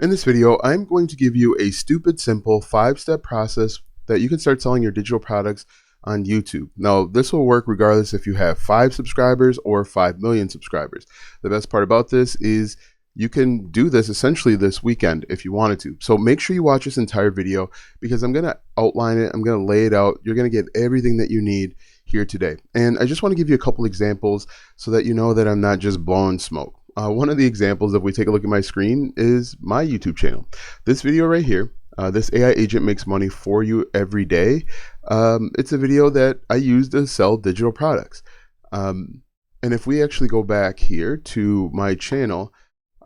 In this video, I'm going to give you a stupid simple 5-step process that you can start selling your digital products on YouTube. Now, this will work regardless if you have 5 subscribers or 5 million subscribers. The best part about this is you can do this essentially this weekend if you wanted to. So make sure you watch this entire video because I'm going to outline it. I'm going to lay it out. You're going to get everything that you need here today. And I just want to give you a couple examples so that you know that I'm not just blowing smoke. One of the examples, if we take a look at my screen, is my YouTube channel. This video right here, this AI agent makes money for you every day. It's a video that I use to sell digital products. And if we actually go back here to my channel,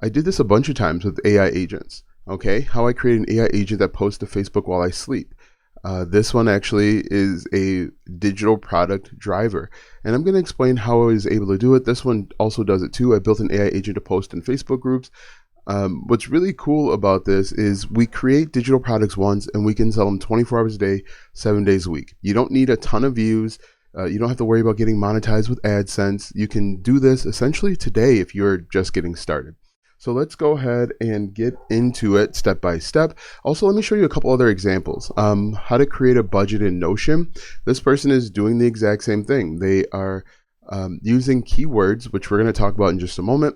I did this a bunch of times with AI agents. Okay, how I create an AI agent that posts to Facebook while I sleep. This one actually is a digital product driver, and I'm going to explain how I was able to do it. This one also does it too. I built an AI agent to post in Facebook groups. What's really cool about this is we create digital products once and we can sell them 24 hours a day, 7 days a week. You don't need a ton of views. You don't have to worry about getting monetized with AdSense. You can do this essentially today if you're just getting started. So let's go ahead and get into it step by step. Also, let me show you a couple other examples. How to create a budget in Notion. This person is doing the exact same thing. They are using keywords, which we're going to talk about in just a moment,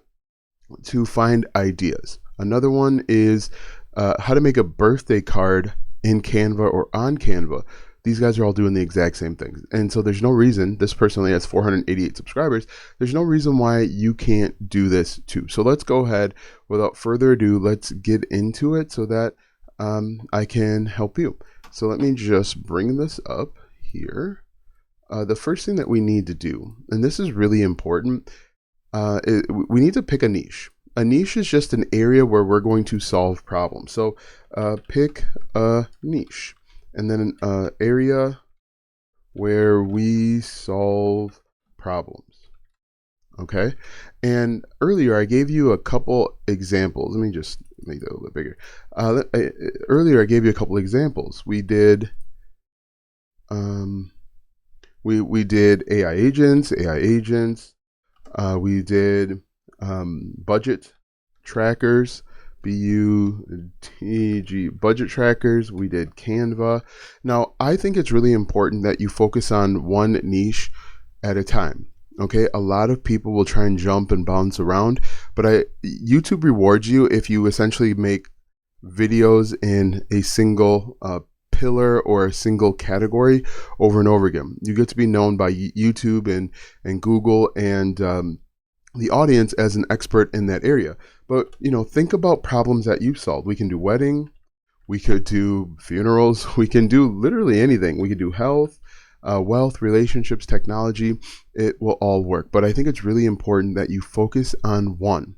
to find ideas. Another one is how to make a birthday card in Canva or on Canva. These guys are all doing the exact same things. And so there's no reason, this person only has 488 subscribers, there's no reason why you can't do this too. So let's go ahead, without further ado, let's get into it so that I can help you. So let me just bring this up here. The first thing that we need to do, and this is really important, we need to pick a niche. A niche is just an area where we're going to solve problems. So pick a niche. And then an area where we solve problems. Okay. And earlier I gave you a couple examples. Let me just make that a little bit bigger. Earlier I gave you a couple examples. We did we did AI agents. We did budget trackers. BUTG budget trackers. We did Canva. Now, I think it's really important that you focus on one niche at a time. Okay, a lot of people will try and jump and bounce around, but YouTube rewards you if you essentially make videos in a single pillar or a single category over and over again. You get to be known by YouTube and Google and the audience as an expert in that area. But, you know, think about problems that you've solved. We can do wedding, we could do funerals, we can do literally anything. We could do health, wealth, relationships, technology. It will all work. But I think it's really important that you focus on one.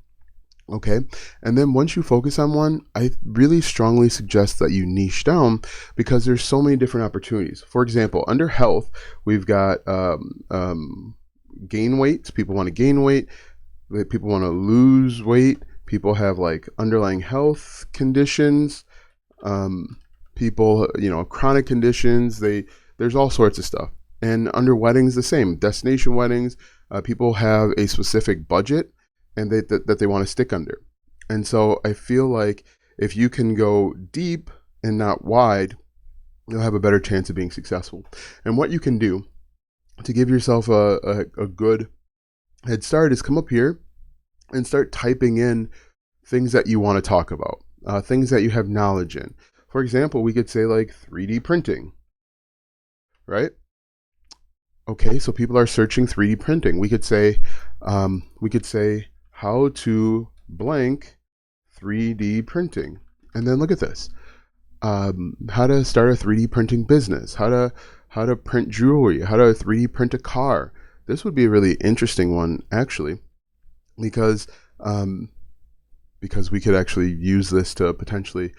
Okay. And then once you focus on one, I really strongly suggest that you niche down because there's so many different opportunities. For example, under health, we've got gain weight. People want to gain weight. People want to lose weight. People have like underlying health conditions. People, you know, chronic conditions. There's all sorts of stuff. And under weddings, the same. Destination weddings. People have a specific budget and that they want to stick under. And so I feel like if you can go deep and not wide, you'll have a better chance of being successful. And what you can do to give yourself a good head start is come up here and start typing in things that you want to talk about, things that you have knowledge in. For example, we could say like 3D printing, right? Okay, so people are searching 3D printing. We could say how to blank 3D printing. And then look at this. How to start a 3D printing business, how to print jewelry, how to 3D print a car. This would be a really interesting one, actually, because we could actually use this to potentially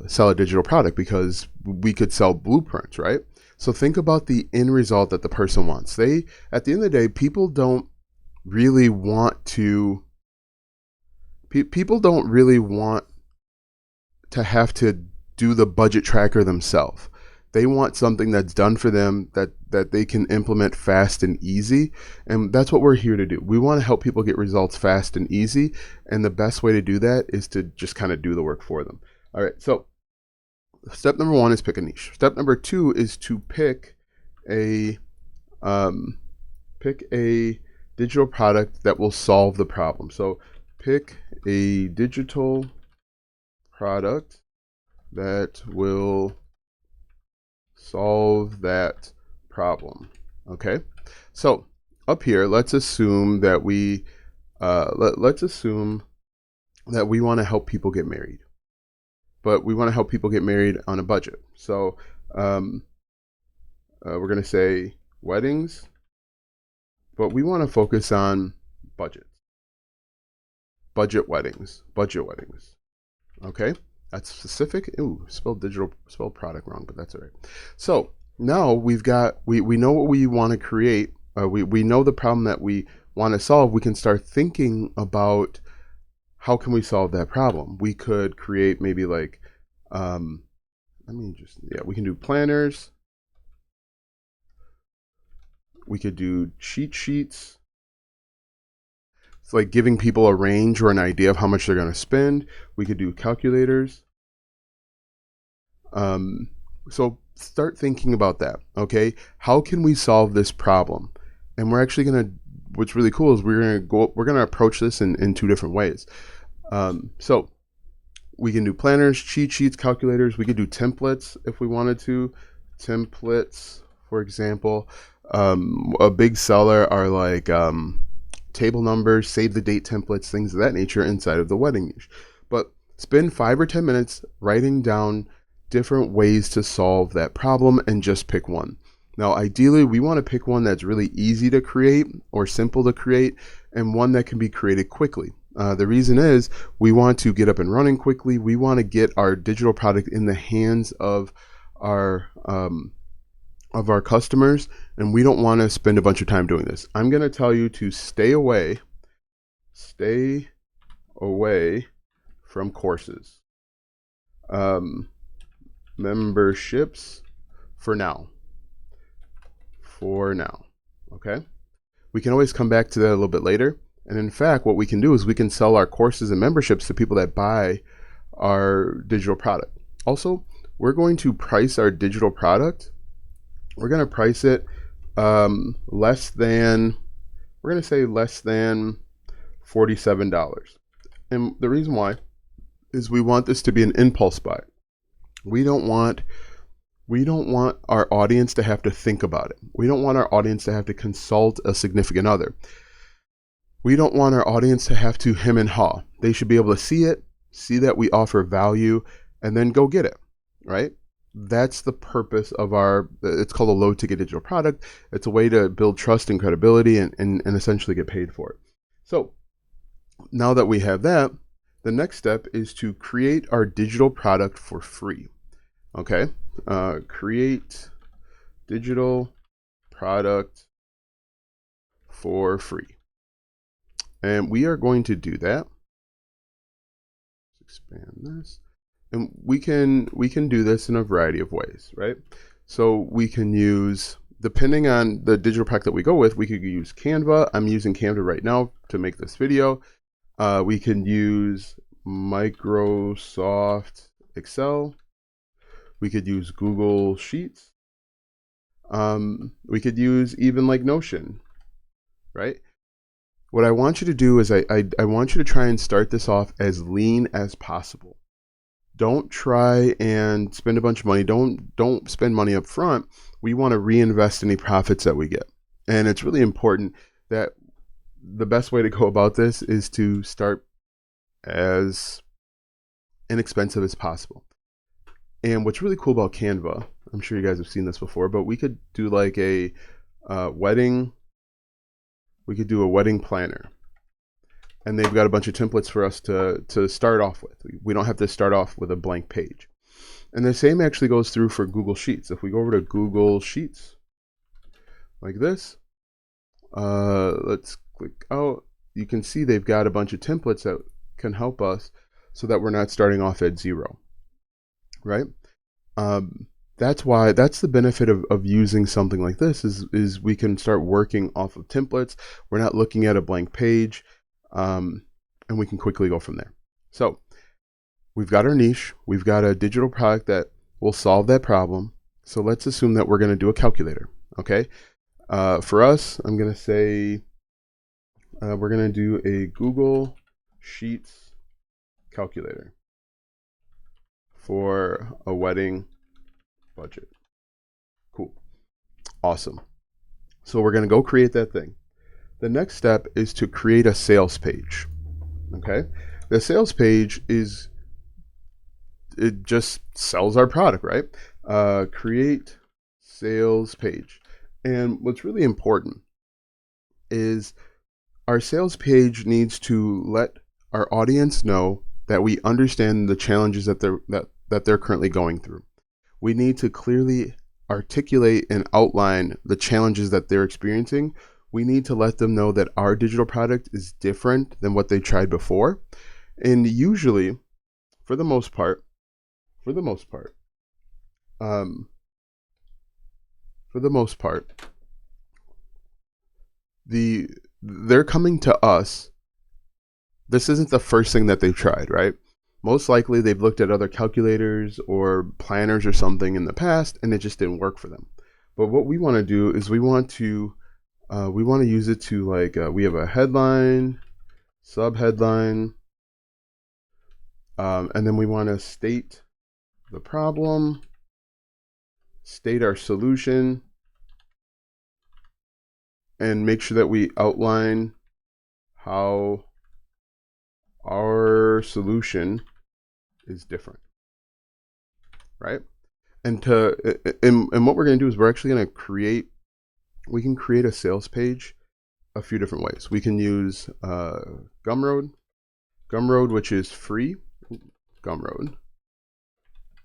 sell a digital product because we could sell blueprints, right? So think about the end result that the person wants. At the end of the day, people don't really want to have to do the budget tracker themselves. They want something that's done for them, that they can implement fast and easy. And that's what we're here to do. We want to help people get results fast and easy. And the best way to do that is to just kind of do the work for them. All right. So step number 1 is pick a niche. Step number 2 is to pick a digital product that will solve the problem. So pick a digital product that will solve that problem. Okay, so up here, let's assume that let's assume that we want to help people get married, but we want to help people get married on a budget. So we're going to say weddings, but we want to focus on budget weddings. Okay, that's specific. Ooh, spelled product wrong, but that's all right. So now we know what we want to create. We know the problem that we want to solve. We can start thinking about how can we solve that problem. We could create maybe like, we can do planners. We could do cheat sheets. It's like giving people a range or an idea of how much they're going to spend. We could do calculators. So start thinking about that. Okay, how can we solve this problem? And we're actually going to. What's really cool is we're going to approach this in 2 different ways. So we can do planners, cheat sheets, calculators. We could do templates if we wanted to. Templates, for example, a big seller are like table numbers, save the date templates, things of that nature inside of the wedding niche. But spend 5 or 10 minutes writing down different ways to solve that problem and just pick one. Now, ideally, we want to pick one that's really easy to create or simple to create, and one that can be created quickly. The reason is we want to get up and running quickly. We want to get our digital product in the hands of our customers, and we don't want to spend a bunch of time doing this. I'm going to tell you to stay away from courses, memberships for now. Okay, we can always come back to that a little bit later. And in fact, what we can do is we can sell our courses and memberships to people that buy our digital product. Also, we're going to price our digital product. We're going to price it less than $47. And the reason why is we want this to be an impulse buy. We don't want our audience to have to think about it. We don't want our audience to have to consult a significant other. We don't want our audience to have to hem and haw. They should be able to see it, see that we offer value, and then go get it, right? That's the purpose of it's called a low ticket digital product. It's a way to build trust and credibility and essentially get paid for it. So now that we have that, the next step is to create our digital product for free. Okay, create digital product for free. And we are going to do that. Let's expand this. And we can do this in a variety of ways, right? So we can use, depending on the digital product that we go with, we could use Canva. I'm using Canva right now to make this video. We can use Microsoft Excel. We could use Google Sheets. We could use even like Notion, right? What I want you to do is I want you to try and start this off as lean as possible. Don't try and spend a bunch of money. Don't spend money up front. We want to reinvest any profits that we get. And it's really important that the best way to go about this is to start as inexpensive as possible. And what's really cool about Canva, I'm sure you guys have seen this before, but we could do like a wedding. We could do a wedding planner, and they've got a bunch of templates for us to start off with. We don't have to start off with a blank page. And the same actually goes through for Google Sheets. If we go over to Google Sheets like this, let's click out. You can see they've got a bunch of templates that can help us so that we're not starting off at zero, right? that's the benefit of using something like this is we can start working off of templates. We're not looking at a blank page, and we can quickly go from there. So we've got our niche. We've got a digital product that will solve that problem. So let's assume that we're going to do a calculator. Okay. For us, I'm going to say we're going to do a Google Sheets calculator for a wedding budget. Cool. Awesome. So we're going to go create that thing. The next step is to create a sales page. Okay. The sales page it just sells our product, right? Create sales page. And what's really important is our sales page needs to let our audience know that we understand the challenges that they're currently going through. We need to clearly articulate and outline the challenges that they're experiencing. We need to let them know that our digital product is different than what they tried before. And usually, for the most part, they're coming to us. This isn't the first thing that they've tried, right? Most likely they've looked at other calculators or planners or something in the past and it just didn't work for them. But what we want to do is we want to use it to, like, we have a headline, subheadline, and then we want to state the problem, state our solution, and make sure that we outline how our solution is different, right? And what we're going to do is we're actually going to we can create a sales page a few different ways. We can use Gumroad, which is free.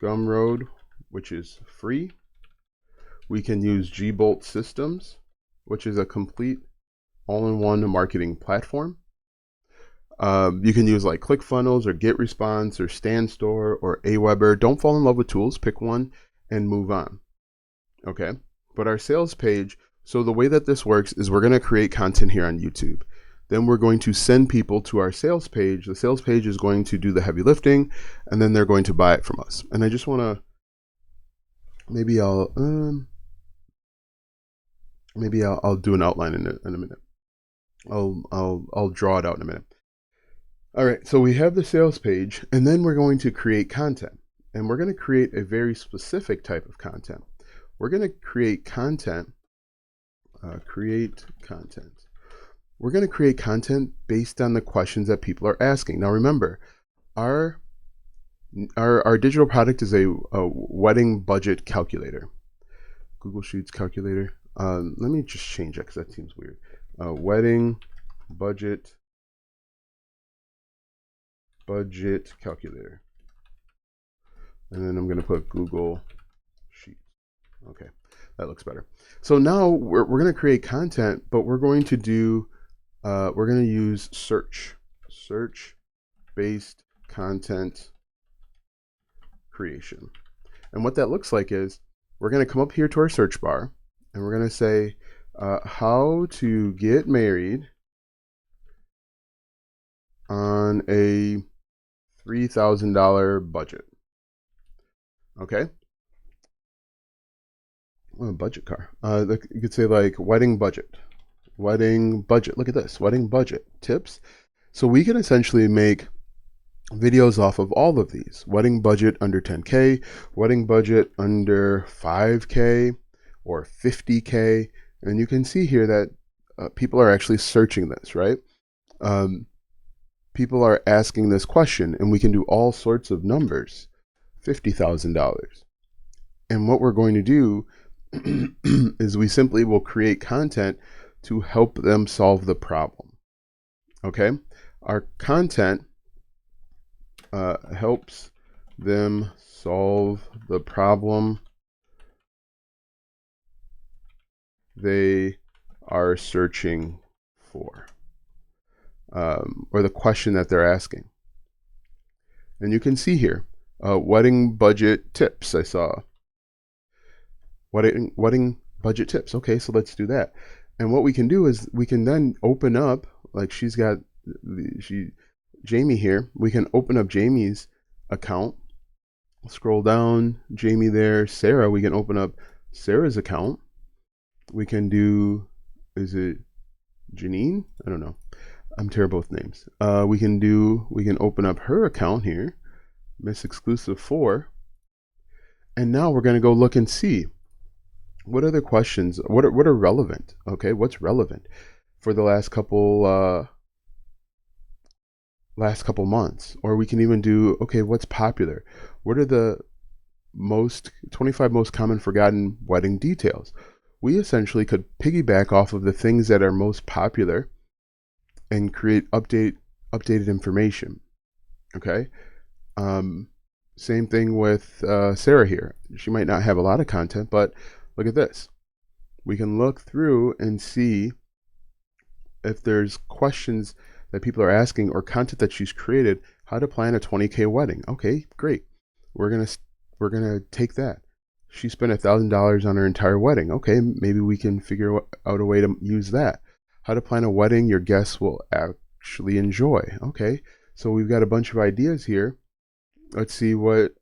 Gumroad, which is free. We can use Gbolt Systems, which is a complete all-in-one marketing platform. You can use like ClickFunnels or GetResponse or StanStore or Aweber. Don't fall in love with tools. Pick one and move on. Okay. But our sales page, so the way that this works is we're going to create content here on YouTube. Then we're going to send people to our sales page. The sales page is going to do the heavy lifting, and then they're going to buy it from us. And I just want to, maybe I'll do an outline in a minute. I'll draw it out in a minute. All right, so we have the sales page, and then we're going to create content. And we're going to create a very specific type of content. We're going to create content, We're going to create content based on the questions that people are asking. Now remember, our digital product is a wedding budget calculator. Google Sheets calculator. Let me just change that because that seems weird. Wedding budget calculator. And then I'm going to put Google Sheets. Okay, that looks better. So now we're going to create content, but we're going to use search-based content creation. And what that looks like is we're going to come up here to our search bar and we're going to say how to get married on a $3,000 budget. Okay. Well, budget car. You could say like wedding budget. Look at this, wedding budget tips. So we can essentially make videos off of all of these. Wedding budget under 10K, wedding budget under 5K or 50K. And you can see here that people are actually searching this, right? People are asking this question, and we can do all sorts of numbers. $50,000. And what we're going to do is we simply will create content to help them solve the problem. Okay? Our content helps them solve the problem they are searching for, or the question that they're asking. And you can see here, wedding budget tips I saw. wedding budget tips. Okay, so let's do that. And what we can do is we can then open up, like she's got Jamie here. We can open up Jamie's account. Scroll down, Jamie there. Sarah, we can open up Sarah's account. We can do, is it Janine? I don't know. I'm terrible with names. We can open up her account here, Miss Exclusive 4. And now we're going to go look and see what other questions, what are relevant. Okay, what's relevant for the last couple months. Or we can even do, okay, what's popular? What are the 25 most common forgotten wedding details? We essentially could piggyback off of the things that are most popular and create updated information. Okay. Same thing with Sarah here. She might not have a lot of content, but look at this. We can look through and see if there's questions that people are asking or content that she's created. How to plan a 20K wedding. Okay, great. We're gonna take that. She spent $1,000 on her entire wedding. Okay, maybe we can figure out a way to use that. How to plan a wedding your guests will actually enjoy. Okay, so we've got a bunch of ideas here. Let's see what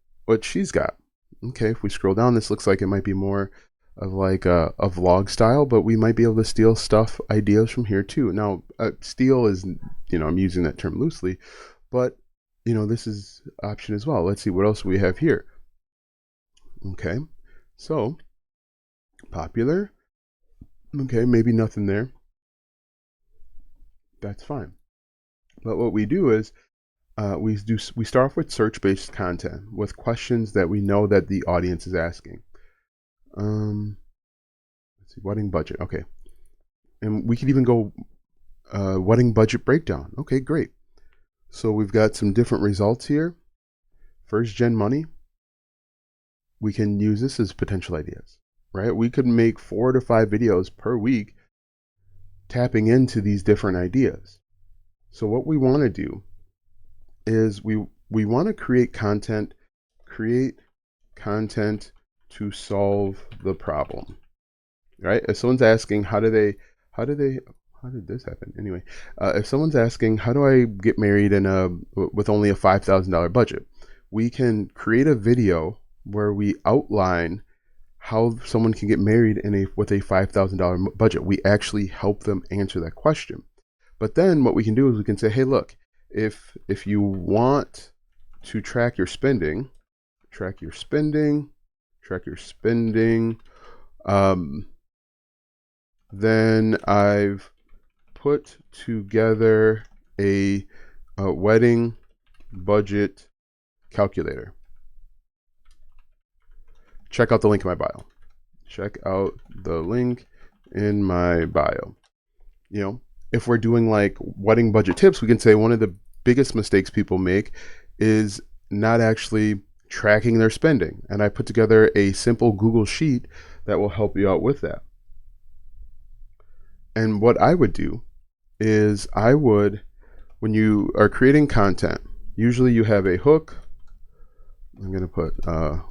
she's got. Okay, if we scroll down, this looks like it might be more of like a vlog style, but we might be able to steal ideas from here too. Now, steal is, I'm using that term loosely, but this is option as well. Let's see what else we have here. Okay, so popular. Okay, maybe nothing there. That's fine. But what we do is we start off with search-based content with questions that we know that the audience is asking. Let's see, wedding budget. Okay, and we could even go wedding budget breakdown. Okay, great. So we've got some different results here. First gen money. We can use this as potential ideas, right? We could make 4 to 5 videos per week tapping into these different ideas. So what we want to do is we want to create content to solve the problem, right? If someone's asking how did this happen? Anyway, if someone's asking how do I get married with only a $5,000 budget, we can create a video where we outline how someone can get married with a $5,000 budget. We actually help them answer that question. But then what we can do is we can say, hey, look, if you want to track your spending, then I've put together a wedding budget calculator. Check out the link in my bio. If we're doing like wedding budget tips, we can say one of the biggest mistakes people make is not actually tracking their spending. And I put together a simple Google sheet that will help you out with that. And what I would do is when you are creating content, usually you have a hook. I'm going to put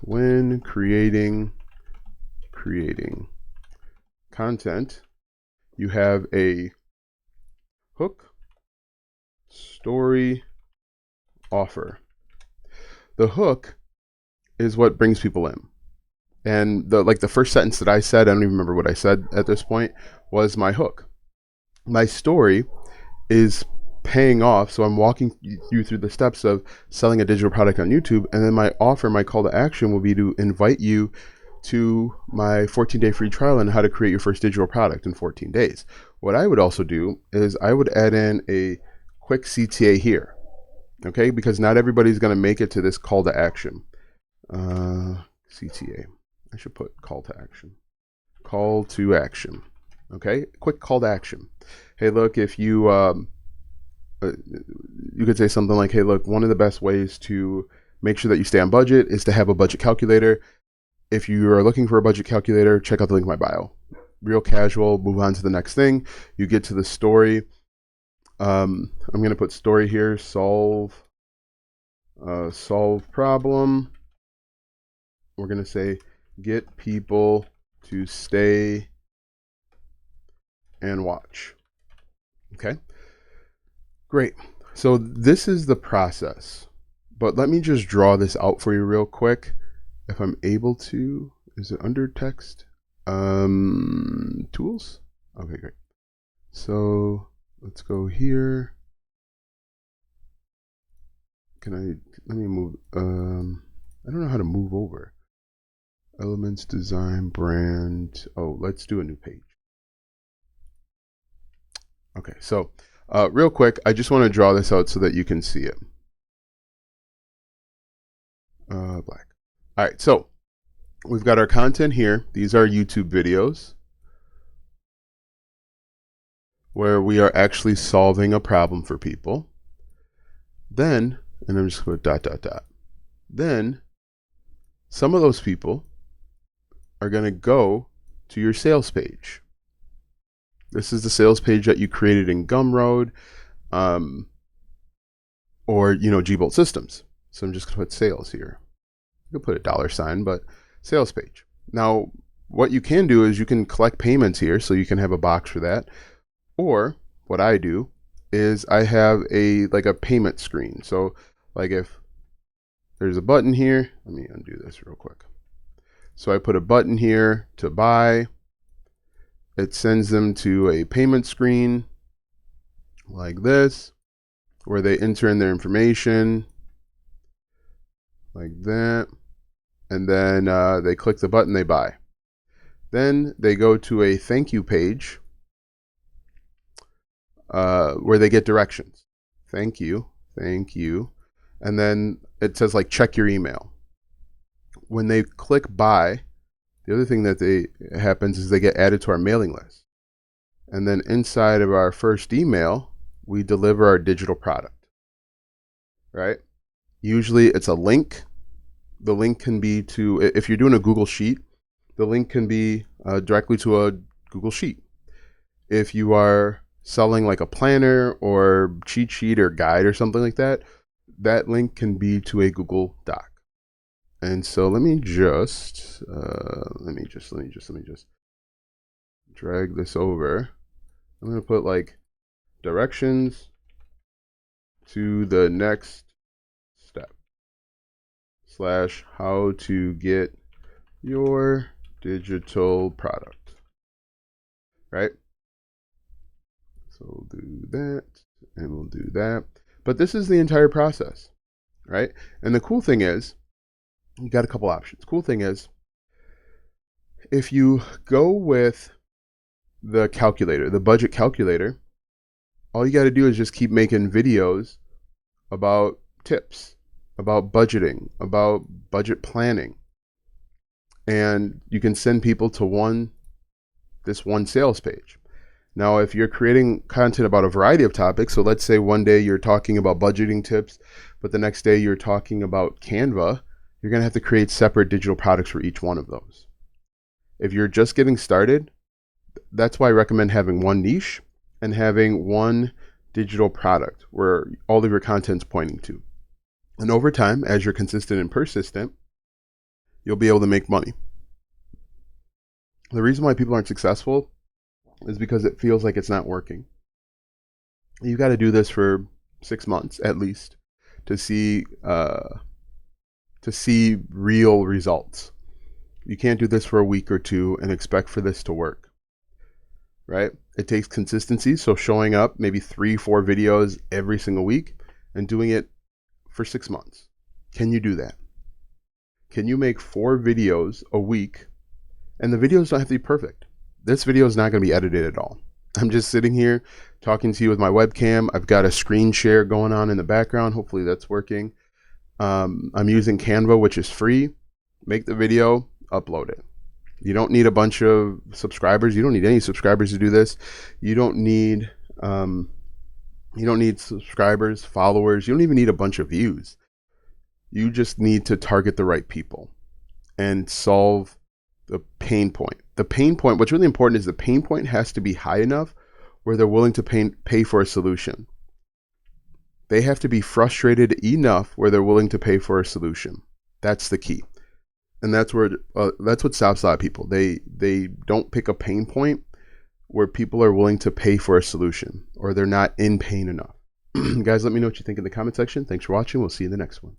when creating content, you have a hook, story, offer. The hook is what brings people in. And the first sentence that I said, I don't even remember what I said at this point, was my hook. My story is paying off, so I'm walking you through the steps of selling a digital product on YouTube, and then my offer, my call to action will be to invite you to my 14-day free trial on how to create your first digital product in 14 days. What I would also do is I would add in a quick CTA here, okay? Because not everybody's going to make it to this call to action. CTA. I should put call to action. Call to action. Okay? Quick call to action. Hey, look, if you could say something like, hey, look, one of the best ways to make sure that you stay on budget is to have a budget calculator. If you are looking for a budget calculator, check out the link in my bio. Real casual, move on to the next thing. You get to the story. I'm going to put story here, solve problem. We're going to say, get people to stay and watch. Okay, great. So this is the process, but let me just draw this out for you real quick. If I'm able to, is it under text? Tools? Okay, great. So let's go here. Let me move, I don't know how to move over. Elements, design, brand. Oh, let's do a new page. Okay, so real quick, I just want to draw this out so that you can see it. Black. All right, so we've got our content here. These are YouTube videos where we are actually solving a problem for people. Then, and I'm just going to ... Then some of those people are going to go to your sales page. This is the sales page that you created in Gumroad, or G-Bolt Systems. So I'm just going to put sales here. You can put a $sign, but sales page. Now, what you can do is you can collect payments here, so you can have a box for that. Or what I do is I have a payment screen. So like if there's a button here, let me undo this real quick. So I put a button here to buy. It sends them to a payment screen like this, where they enter in their information like that. And then they click the button, they buy. Then they go to a thank you page where they get directions. Thank you. And then it says check your email. When they click buy, the other thing that happens is they get added to our mailing list. And then inside of our first email, we deliver our digital product, right? Usually it's a link. The link can be to, if you're doing a Google Sheet, the link can be directly to a Google Sheet. If you are selling a planner or cheat sheet or guide or something like that, that link can be to a Google Doc. And so let me just drag this over. I'm going to put directions to the next step / how to get your digital product, right? So we'll do that and we'll do that. But this is the entire process, right? And the cool thing is, you got a couple options. Cool thing is, if you go with the calculator, the budget calculator, all you got to do is just keep making videos about tips, about budgeting, about budget planning. And you can send people to this one sales page. Now, if you're creating content about a variety of topics, so let's say one day you're talking about budgeting tips, but the next day you're talking about Canva, you're going to have to create separate digital products for each one of those. If you're just getting started, that's why I recommend having one niche and having one digital product where all of your content's pointing to. And over time, as you're consistent and persistent, you'll be able to make money. The reason why people aren't successful is because it feels like it's not working. You got to do this for 6 months at least to see real results. You can't do this for a week or two and expect for this to work, right? It takes consistency. So showing up maybe 3-4 videos every single week and doing it for 6 months. Can you do that? Can you make 4 videos a week? And the videos don't have to be perfect. This video is not going to be edited at all. I'm just sitting here talking to you with my webcam. I've got a screen share going on in the background. Hopefully that's working. I'm using Canva, which is free. Make the video, upload it. You don't need a bunch of subscribers. You don't need any subscribers to do this. You don't need subscribers, followers. You don't even need a bunch of views. You just need to target the right people and solve the pain point. The pain point, what's really important is the pain point has to be high enough where they're willing to pay for a solution. They have to be frustrated enough where they're willing to pay for a solution. That's the key. And that's what stops a lot of people. They don't pick a pain point where people are willing to pay for a solution, or they're not in pain enough. Guys, let me know what you think in the comment section. Thanks for watching. We'll see you in the next one.